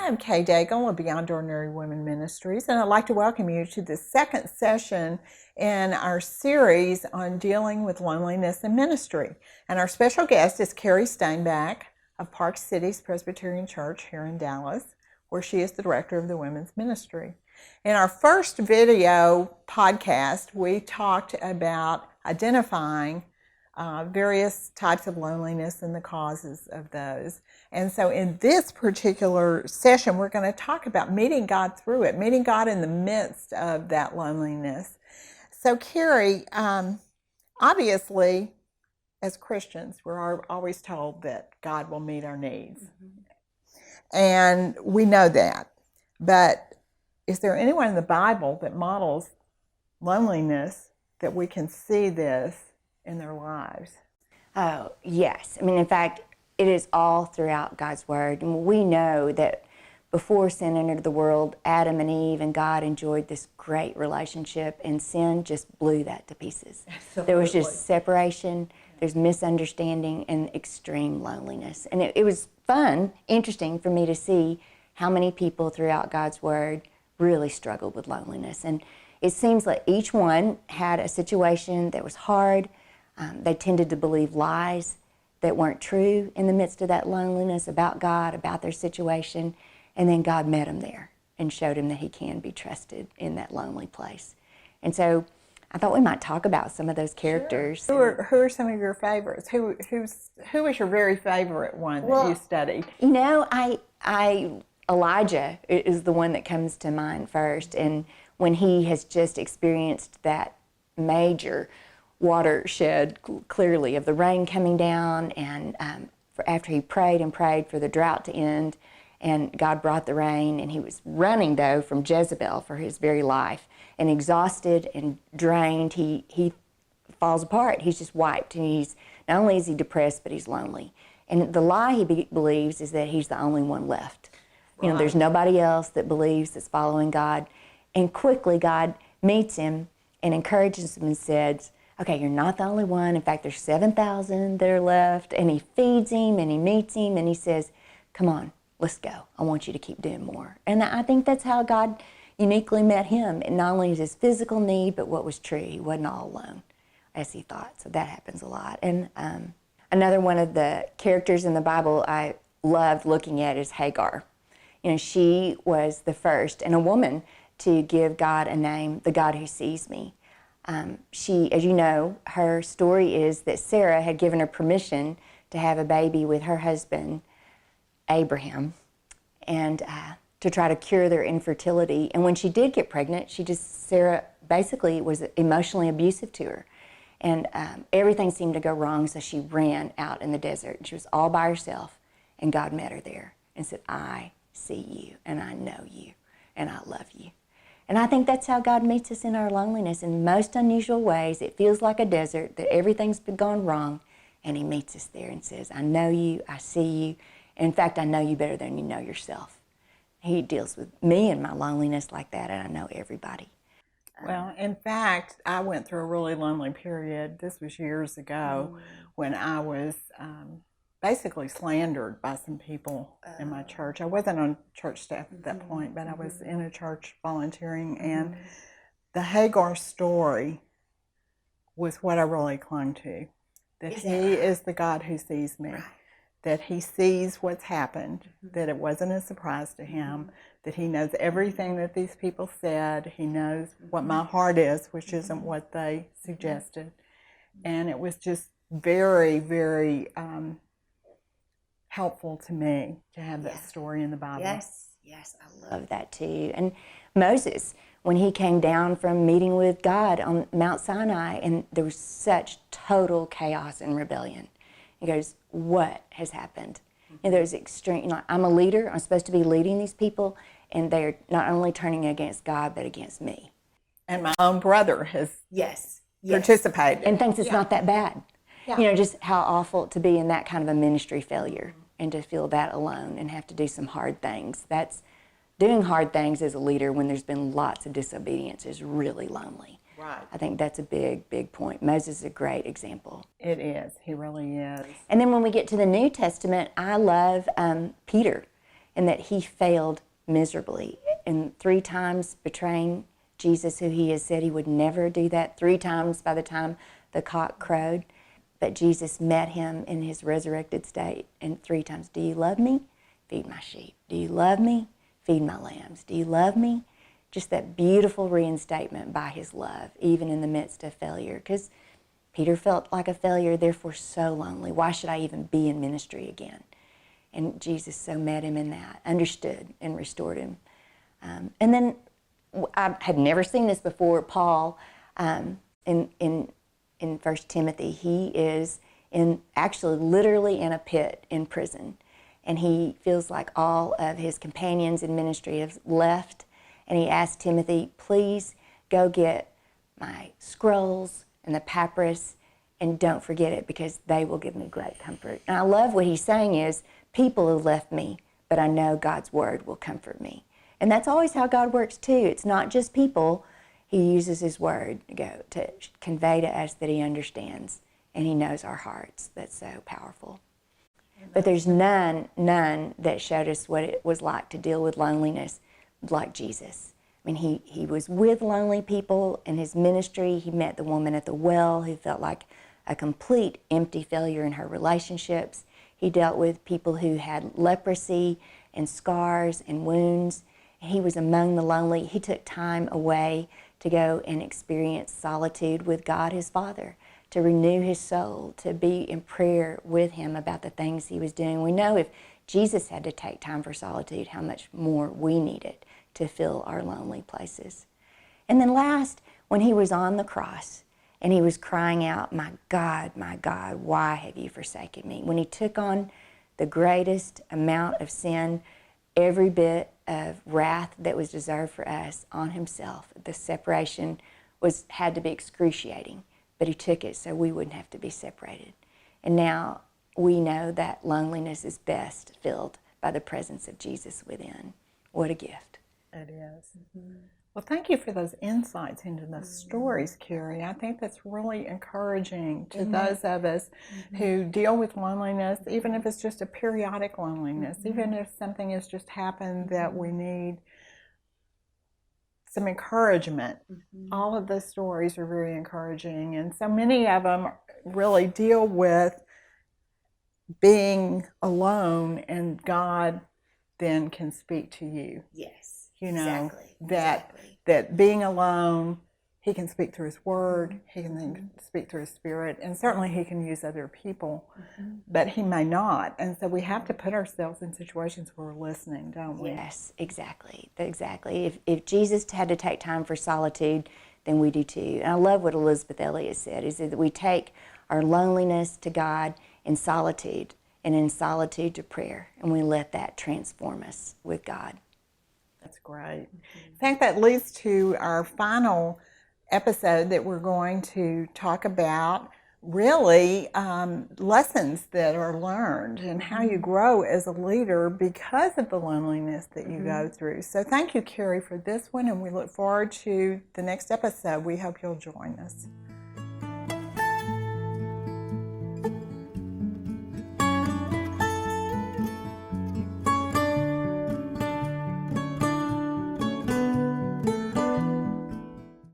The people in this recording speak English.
I'm Kay Daigle of Beyond Ordinary Women Ministries, and I'd like to welcome you to the second session in our series on dealing with loneliness in ministry. And our special guest is Carrie Steinbach of Park Cities Presbyterian Church here in Dallas, where she is the director of the women's ministry. In our first video podcast, we talked about identifying various types of loneliness and the causes of those. And so in this particular session, we're going to talk about meeting God through it, meeting God in the midst of that loneliness. So Carrie, obviously, as Christians, we're always told that God will meet our needs. Mm-hmm. And we know that. But is there anyone in the Bible that models loneliness that we can see this in their lives? Oh, yes. I mean, in fact, it is all throughout God's Word. And we know that before sin entered the world, Adam and Eve and God enjoyed this great relationship, and sin just blew that to pieces. Absolutely. There was just separation, there's misunderstanding, and extreme loneliness. And it was fun, interesting for me to see how many people throughout God's Word really struggled with loneliness. And it seems like each one had a situation that was hard. They tended to believe lies that weren't true in the midst of that loneliness about God, about their situation, and then God met them there and showed them that He can be trusted in that lonely place. And so I thought we might talk about some of those characters. Sure. Who are some of your favorites? Who was your very favorite one that you studied? You know, Elijah is the one that comes to mind first, and when he has just experienced that major watershed, clearly, of the rain coming down, and after he prayed and prayed for the drought to end, and God brought the rain, and he was running, though, from Jezebel for his very life, and exhausted and drained, he falls apart. He's just wiped, and he's not only is he depressed, but he's lonely. And the lie he believes is that he's the only one left. Right. You know, there's nobody else that believes, that's following God. And quickly, God meets him and encourages him and says, okay, you're not the only one. In fact, there's 7,000 that are left. And he feeds him and he meets him and he says, come on, let's go. I want you to keep doing more. And I think that's how God uniquely met him. And not only his physical need, but what was true. He wasn't all alone as he thought. So that happens a lot. And another one of the characters in the Bible I loved looking at is Hagar. You know, she was the first and a woman to give God a name, the God who sees me. She, as you know, her story is that Sarah had given her permission to have a baby with her husband, Abraham, and to try to cure their infertility. And when she did get pregnant, Sarah basically was emotionally abusive to her. And everything seemed to go wrong, so she ran out in the desert. She was all by herself, and God met her there and said, I see you, and I know you, and I love you. And I think that's how God meets us in our loneliness in most unusual ways. It feels like a desert, that everything's gone wrong, and He meets us there and says, I know you, I see you. In fact, I know you better than you know yourself. He deals with me and my loneliness like that, and I know everybody. Well, in fact, I went through a really lonely period. This was years ago when I was basically slandered by some people in my church. I wasn't on church staff at that point, but I was in a church volunteering, and the Hagar story was what I really clung to. That He is the God who sees me, that He sees what's happened, that it wasn't a surprise to Him, that He knows everything that these people said. He knows what my heart is, which isn't what they suggested. And it was just very, very helpful to me to have that story in the Bible. Yes, I love that too. And Moses, when he came down from meeting with God on Mount Sinai, and there was such total chaos and rebellion, he goes, what has happened? And there's extreme, you know, I'm a leader, I'm supposed to be leading these people, and they're not only turning against God, but against me. And my own brother has participated. And thinks it's not that bad. Yeah. You know, just how awful to be in that kind of a ministry failure and to feel that alone and have to do some hard things. That's doing hard things as a leader when there's been lots of disobedience is really lonely. Right. I think that's a big, big point. Moses is a great example. It is. He really is. And then when we get to the New Testament, I love Peter. and that he failed miserably, and 3 times betraying Jesus, who he has said he would never do that, 3 times by the time the cock crowed. But Jesus met him in his resurrected state, and 3 times, do you love me? Feed my sheep. Do you love me? Feed my lambs. Do you love me? Just that beautiful reinstatement by his love, even in the midst of failure. Because Peter felt like a failure, therefore so lonely. Why should I even be in ministry again? And Jesus so met him in that, understood and restored him. And then I had never seen this before. Paul, in 1 Timothy, he is actually literally in a pit in prison. And he feels like all of his companions in ministry have left. And he asked Timothy, please go get my scrolls and the papyrus, and don't forget it, because they will give me great comfort. And I love what he's saying is, people have left me, but I know God's word will comfort me. And that's always how God works too. It's not just people. He uses his word to convey to us that he understands and he knows our hearts. That's so powerful. But there's none that showed us what it was like to deal with loneliness like Jesus. I mean, he was with lonely people in his ministry. He met the woman at the well who felt like a complete empty failure in her relationships. He dealt with people who had leprosy and scars and wounds. He was among the lonely. He took time away to go and experience solitude with God, his Father, to renew his soul, to be in prayer with him about the things he was doing. We know if Jesus had to take time for solitude, how much more we need it to fill our lonely places. And then last, when he was on the cross and he was crying out, my God, why have you forsaken me? When he took on the greatest amount of sin, every bit of wrath that was deserved for us on himself, the separation had to be excruciating, but he took it so we wouldn't have to be separated. And now we know that loneliness is best filled by the presence of Jesus within. What a gift. It is. Mm-hmm. Well, thank you for those insights into the stories, Carrie. I think that's really encouraging to those of us who deal with loneliness, even if it's just a periodic loneliness, even if something has just happened that we need some encouragement. All of those stories are very encouraging, and so many of them really deal with being alone, and God then can speak to you. Yes. You know, exactly. that being alone, he can speak through his word, he can then speak through his spirit, and certainly he can use other people, but he may not. And so we have to put ourselves in situations where we're listening, don't we? Yes, exactly. If Jesus had to take time for solitude, then we do too. And I love what Elizabeth Elliot said, is that we take our loneliness to God in solitude, and in solitude to prayer, and we let that transform us with God. That's great. In fact, that leads to our final episode that we're going to talk about, really lessons that are learned and how you grow as a leader because of the loneliness that you go through. So thank you, Carrie, for this one, and we look forward to the next episode. We hope you'll join us.